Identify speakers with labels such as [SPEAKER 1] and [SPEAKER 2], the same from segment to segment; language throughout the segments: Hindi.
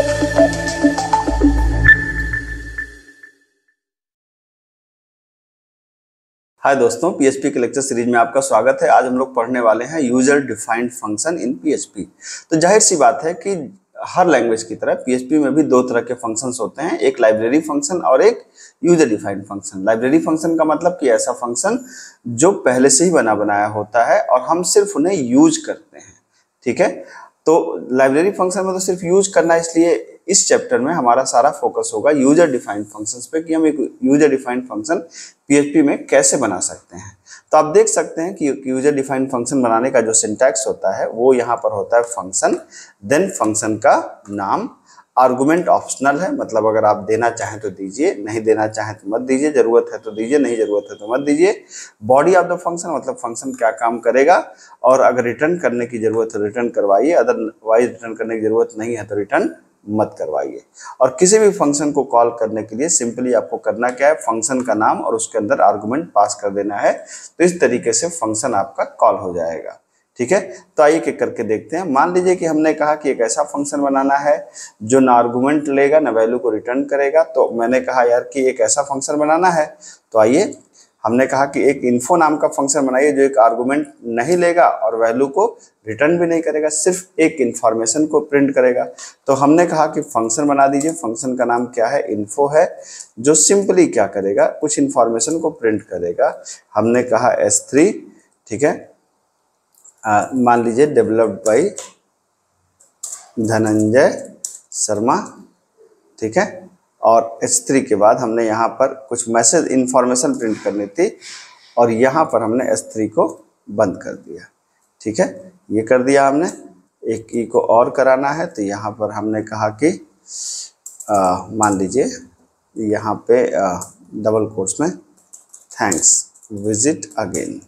[SPEAKER 1] हाय दोस्तों, पीएचपी के लेक्चर सीरीज में आपका स्वागत है। आज हम लोग पढ़ने वाले हैं user defined function in PHP. तो जाहिर सी बात है कि हर लैंग्वेज की तरह पीएचपी में भी दो तरह के फंक्शंस होते हैं, एक लाइब्रेरी फंक्शन और एक user defined function. Library function का मतलब कि ऐसा फंक्शन जो पहले से ही बना बनाया होता है और हम सिर्फ उन्हें यूज करते हैं। ठीक है, तो लाइब्रेरी फंक्शन में तो सिर्फ यूज करना, इसलिए इस चैप्टर में हमारा सारा फोकस होगा यूजर डिफाइंड फंक्शंस पे कि हम एक यूजर डिफाइंड फंक्शन पीएचपी में कैसे बना सकते हैं। तो आप देख सकते हैं कि यूजर डिफाइंड फंक्शन बनाने का जो सिंटैक्स होता है वो यहाँ पर होता है फंक्शन, देन फंक्शन का नाम, आर्गुमेंट ऑप्शनल है, मतलब अगर आप देना चाहें तो दीजिए, नहीं देना चाहें तो मत दीजिए, जरूरत है तो दीजिए, नहीं जरूरत है तो मत दीजिए। बॉडी ऑफ द फंक्शन मतलब फंक्शन क्या काम करेगा, और अगर रिटर्न करने की जरूरत है रिटर्न करवाइए, अदरवाइज रिटर्न करने की जरूरत नहीं है तो रिटर्न मत करवाइए। और किसी भी फंक्शन को कॉल करने के लिए सिंपली आपको करना क्या है, फंक्शन का नाम और उसके अंदर आर्गुमेंट पास कर देना है। तो इस तरीके से फंक्शन आपका कॉल हो जाएगा। ठीक है, तो आइए एक करके देखते हैं। मान लीजिए कि हमने कहा कि एक ऐसा फंक्शन बनाना है जो ना आर्गुमेंट लेगा ना वैल्यू को रिटर्न करेगा। तो मैंने कहा यार कि एक ऐसा फंक्शन बनाना है, तो आइए हमने कहा कि एक इन्फो नाम का फंक्शन बनाइए जो एक आर्गुमेंट नहीं लेगा और वैल्यू को रिटर्न भी नहीं करेगा, सिर्फ एक इन्फॉर्मेशन को प्रिंट करेगा। तो हमने कहा कि फंक्शन बना दीजिए, फंक्शन का नाम क्या है, इन्फो है, जो सिंपली क्या करेगा, कुछ इन्फॉर्मेशन को प्रिंट करेगा। हमने कहा S3, ठीक है, मान लीजिए डेवलप्ड बाई धनंजय शर्मा, ठीक है, और S3 के बाद हमने यहाँ पर कुछ मैसेज इन्फॉर्मेशन प्रिंट करनी थी और यहाँ पर हमने S3 को बंद कर दिया। ठीक है, ये कर दिया हमने। एक ई को और कराना है तो यहाँ पर हमने कहा कि मान लीजिए यहाँ पे डबल कोट्स में थैंक्स विजिट अगेन।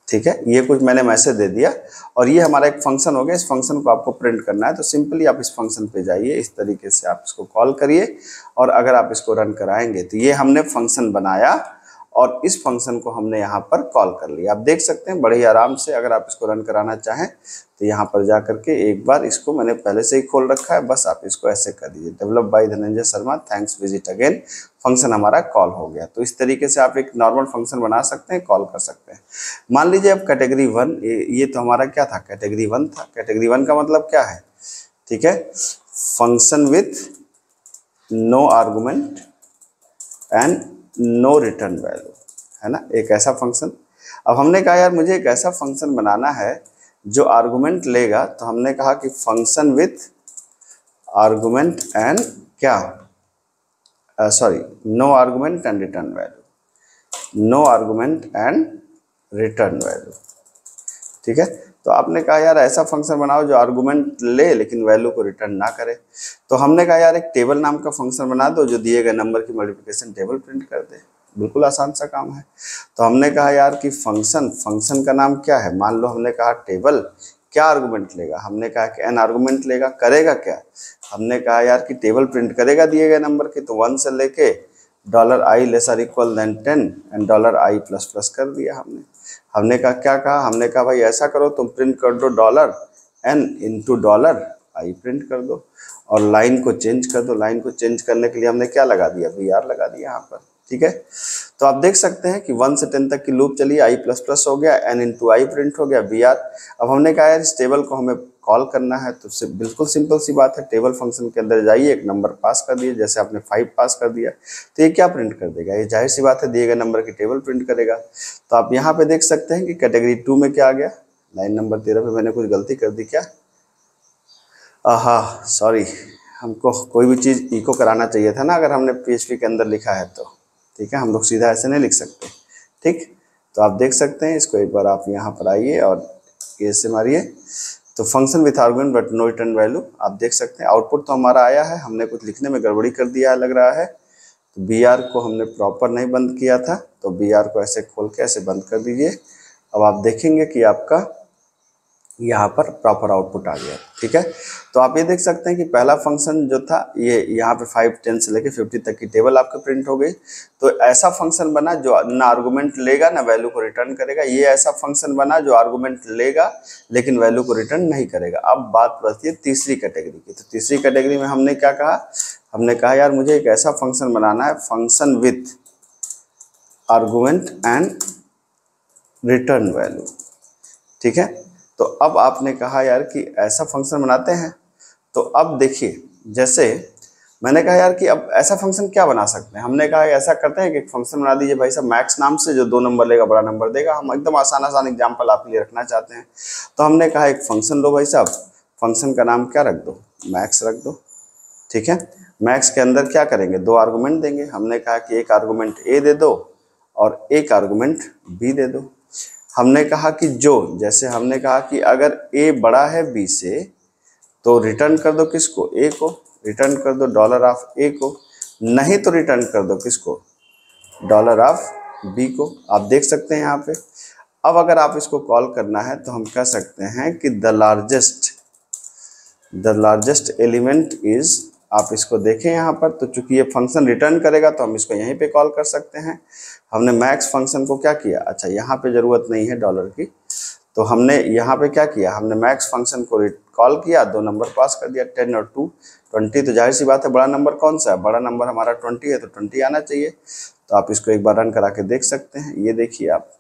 [SPEAKER 1] ठीक है, ये कुछ मैंने मैसेज दे दिया और ये हमारा एक फंक्शन हो गया। इस फंक्शन को आपको प्रिंट करना है तो सिंपली आप इस फंक्शन पे जाइए, इस तरीके से आप इसको कॉल करिए और अगर आप इसको रन कराएंगे तो ये हमने फंक्शन बनाया और इस फंक्शन को हमने यहाँ पर कॉल कर लिया। आप देख सकते हैं बड़े ही आराम से। अगर आप इसको रन कराना चाहें तो यहाँ पर जा करके एक बार इसको मैंने पहले से ही खोल रखा है, बस आप इसको ऐसे कर दीजिए, develop by Dhananjay Sharma thanks visit again, function हमारा कॉल हो गया। तो इस तरीके से आप एक नॉर्मल फंक्शन बना सकते हैं, कॉल कर सकते हैं। मान लीजिए अब कैटेगरी 1, ये तो हमारा क्या था, कैटेगरी 1 था। कैटेगरी 1 का मतलब क्या है, ठीक है, function with no argument and no return value, है ना, एक ऐसा फंक्शन। अब हमने कहा यार मुझे एक ऐसा फंक्शन बनाना है जो आर्गुमेंट लेगा, तो हमने कहा कि फंक्शन विथ आर्गुमेंट एंड क्या, sorry, no argument and return value, no argument and return value. ठीक है, तो आपने कहा यार ऐसा फंक्शन बनाओ जो आर्गुमेंट ले लेकिन वैल्यू को रिटर्न ना करे। तो हमने कहा यार एक टेबल नाम का फंक्शन बना दो जो दिए गए नंबर की मल्टीप्लिकेशन टेबल प्रिंट कर दे। बिल्कुल आसान सा काम है। तो हमने कहा यार कि फंक्शन का नाम क्या है, मान लो हमने कहा टेबल, क्या आर्गुमेंट लेगा, हमने कहा कि n आर्गुमेंट लेगा, करेगा क्या, हमने कहा यार कि टेबल प्रिंट करेगा दिए गए नंबर की, तो 1 से लेके $i lesser equal than 10 and $i plus plus कर दिया हमने। हमने कहा क्या कहा, हमने कहा भाई ऐसा करो तुम प्रिंट कर दो $n इंटू $i प्रिंट कर दो और लाइन को चेंज कर दो। लाइन को चेंज करने के लिए हमने क्या लगा दिया, VR लगा दिया यहाँ पर। ठीक है, तो आप देख सकते हैं कि 1 से 10 तक की लूप चली, i प्लस प्लस हो गया, n इंटू आई प्रिंट हो गया, VR। अब हमने कहा यार इस टेबल को हमें कॉल करना है, तो बिल्कुल सिंपल सी बात है, टेबल फंक्शन के अंदर जाइए, एक नंबर पास कर दिए, जैसे आपने 5 पास कर दिया तो ये क्या प्रिंट कर देगा, ये जाहिर सी बात है दिए गए नंबर की टेबल प्रिंट करेगा। तो आप यहाँ पे देख सकते हैं कि कैटेगरी 2 में क्या आ गया, लाइन नंबर 13 पे मैंने कुछ गलती कर दी क्या, सॉरी, हमको कोई भी चीज़ इको कराना चाहिए था ना अगर हमने पीएचपी के अंदर लिखा है तो। ठीक है, हम लोग सीधा ऐसे नहीं लिख सकते। ठीक, तो आप देख सकते हैं इसको, एक बार आप यहाँ पर आइए और ऐसे मारिए, तो function with argument but no return value. आप देख सकते हैं आउटपुट तो हमारा आया है, हमने कुछ लिखने में गड़बड़ी कर दिया है लग रहा है। तो BR को हमने प्रॉपर नहीं बंद किया था, तो BR को ऐसे खोल के ऐसे बंद कर दीजिए। अब आप देखेंगे कि आपका यहाँ पर प्रॉपर आउटपुट आ गया। ठीक है। तो आप ये देख सकते हैं कि पहला फंक्शन जो था ये यहाँ पे 5, 10 से लेके 50 तक की टेबल आपके प्रिंट हो गई। तो ऐसा फंक्शन बना जो ना आर्गुमेंट लेगा ना वैल्यू को रिटर्न करेगा। ये ऐसा फंक्शन बना जो आर्गुमेंट लेगा लेकिन वैल्यू को रिटर्न नहीं करेगा। अब बात बचती है तीसरी कैटेगरी की। तो तीसरी कैटेगरी में हमने क्या कहा, हमने कहा यार मुझे एक ऐसा फंक्शन बनाना है, function with argument and return value. ठीक है। तो अब आपने कहा यार कि ऐसा फंक्शन बनाते हैं। तो अब देखिए, जैसे मैंने कहा यार कि अब ऐसा फंक्शन क्या बना सकते हैं। हमने कहा ऐसा करते हैं कि एक फंक्शन बना दीजिए भाई साहब मैक्स नाम से, जो 2 नंबर लेगा बड़ा नंबर देगा। हम एकदम आसान एग्जाम्पल आपके लिए रखना चाहते हैं। तो हमने कहा एक फंक्शन लो भाई साहब, फंक्शन का नाम क्या रख दो, मैक्स रख दो। ठीक है। मैक्स के अंदर क्या करेंगे, 2 आर्गूमेंट देंगे। हमने कहा कि एक आर्गूमेंट ए दे दो और एक आर्गूमेंट बी दे दो। हमने कहा कि जैसे हमने कहा कि अगर ए बड़ा है बी से तो रिटर्न कर दो किसको, ए को, रिटर्न कर दो डॉलर ऑफ ए को, नहीं तो रिटर्न कर दो किसको, डॉलर ऑफ बी को। आप देख सकते हैं यहाँ पे। अब अगर आप इसको कॉल करना है तो हम कह सकते हैं कि द लार्जेस्ट एलिमेंट इज, आप इसको देखें यहाँ पर। तो चूंकि ये फंक्शन रिटर्न करेगा तो हम इसको यहीं पे कॉल कर सकते हैं। हमने मैक्स फंक्शन को क्या किया, अच्छा यहाँ पे ज़रूरत नहीं है डॉलर की, तो हमने यहाँ पे क्या किया, हमने मैक्स फंक्शन को कॉल किया, 2 नंबर पास कर दिया, 10 और 2 20। तो जाहिर सी बात है बड़ा नंबर कौन सा है, बड़ा नंबर हमारा 20 है, तो 20 आना चाहिए। तो आप इसको एक बार रन करा के देख सकते हैं। ये देखिए आप,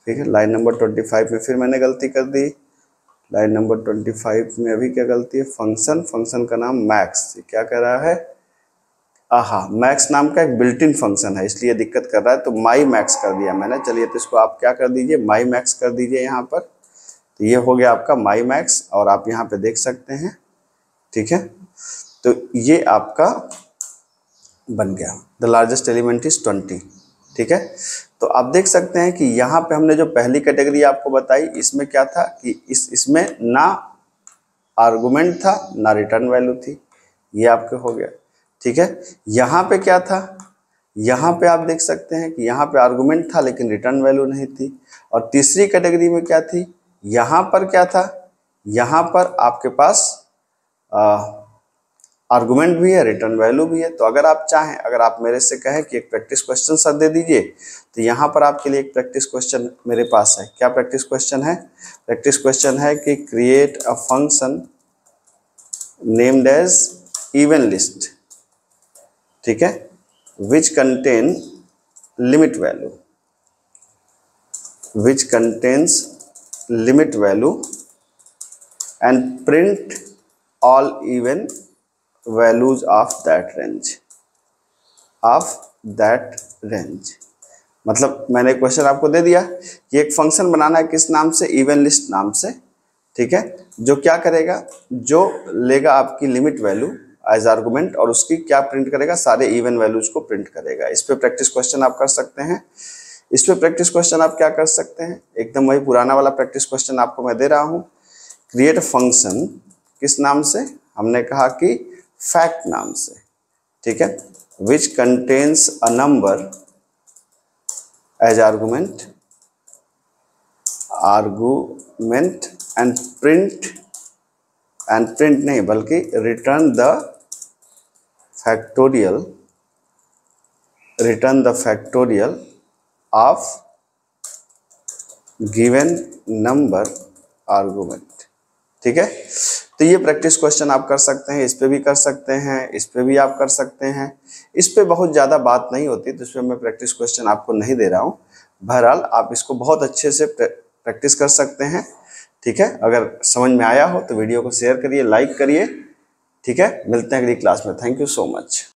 [SPEAKER 1] ठीक है। लाइन नंबर 25 में फिर मैंने गलती कर दी। लाइन नंबर 25 में अभी क्या गलती है, फंक्शन का नाम मैक्स, क्या कह रहा है, मैक्स नाम का एक बिल्ट इन फंक्शन है इसलिए दिक्कत कर रहा है। तो माई मैक्स कर दिया मैंने। चलिए तो इसको आप क्या कर दीजिए, माई मैक्स कर दीजिए यहाँ पर। तो ये हो गया आपका माई मैक्स और आप यहाँ पे देख सकते हैं। ठीक है। तो ये आपका बन गया, द लार्जेस्ट एलिमेंट इज 20। ठीक है। तो आप देख सकते हैं कि यहाँ पे हमने जो पहली कैटेगरी आपको बताई इसमें क्या था कि इसमें ना आर्गुमेंट था ना रिटर्न वैल्यू थी, ये आपके हो गया। ठीक है। यहाँ पे क्या था, यहाँ पे आप देख सकते हैं कि यहाँ पे आर्गुमेंट था लेकिन रिटर्न वैल्यू नहीं थी। और तीसरी कैटेगरी में क्या थी, यहाँ पर क्या था, यहाँ पर आपके पास आर्गुमेंट भी है रिटर्न वैल्यू भी है। तो अगर आप चाहें, अगर आप मेरे से कहें कि एक प्रैक्टिस क्वेश्चन सर दे दीजिए, तो यहाँ पर आपके लिए एक प्रैक्टिस क्वेश्चन मेरे पास है। क्या प्रैक्टिस क्वेश्चन है, प्रैक्टिस क्वेश्चन है कि create a function named as even list, ठीक है, which contain limit value, which contains limit value and print all even values of that range. मतलब मैंने क्वेश्चन आपको दे दिया कि एक फंक्शन बनाना है किस नाम से, इवन लिस्ट नाम से। ठीक है। जो क्या करेगा, जो लेगा आपकी लिमिट वैल्यू एज आर्गुमेंट और उसकी क्या प्रिंट करेगा, सारे इवन वैल्यूज को प्रिंट करेगा। इस पे प्रैक्टिस क्वेश्चन आप कर सकते हैं। इस पे प्रैक्टिस क्वेश्चन आप क्या कर सकते हैं, एकदम वही पुराना वाला प्रैक्टिस क्वेश्चन आपको मैं दे रहा हूँ। क्रिएट फंक्शन किस नाम से, हमने कहा कि फैक्ट नाम से। ठीक है। Which contains a number as argument and print नहीं बल्कि return the factorial of given number argument. ठीक है। तो ये प्रैक्टिस क्वेश्चन आप कर सकते हैं, इस पे भी कर सकते हैं, इस पे भी आप कर सकते हैं। इस पे बहुत ज़्यादा बात नहीं होती तो इसमें मैं प्रैक्टिस क्वेश्चन आपको नहीं दे रहा हूँ। बहरहाल आप इसको बहुत अच्छे से प्रैक्टिस कर सकते हैं। ठीक है। अगर समझ में आया हो तो वीडियो को शेयर करिए, लाइक करिए। ठीक है। मिलते हैं अगली क्लास में। Thank you so much.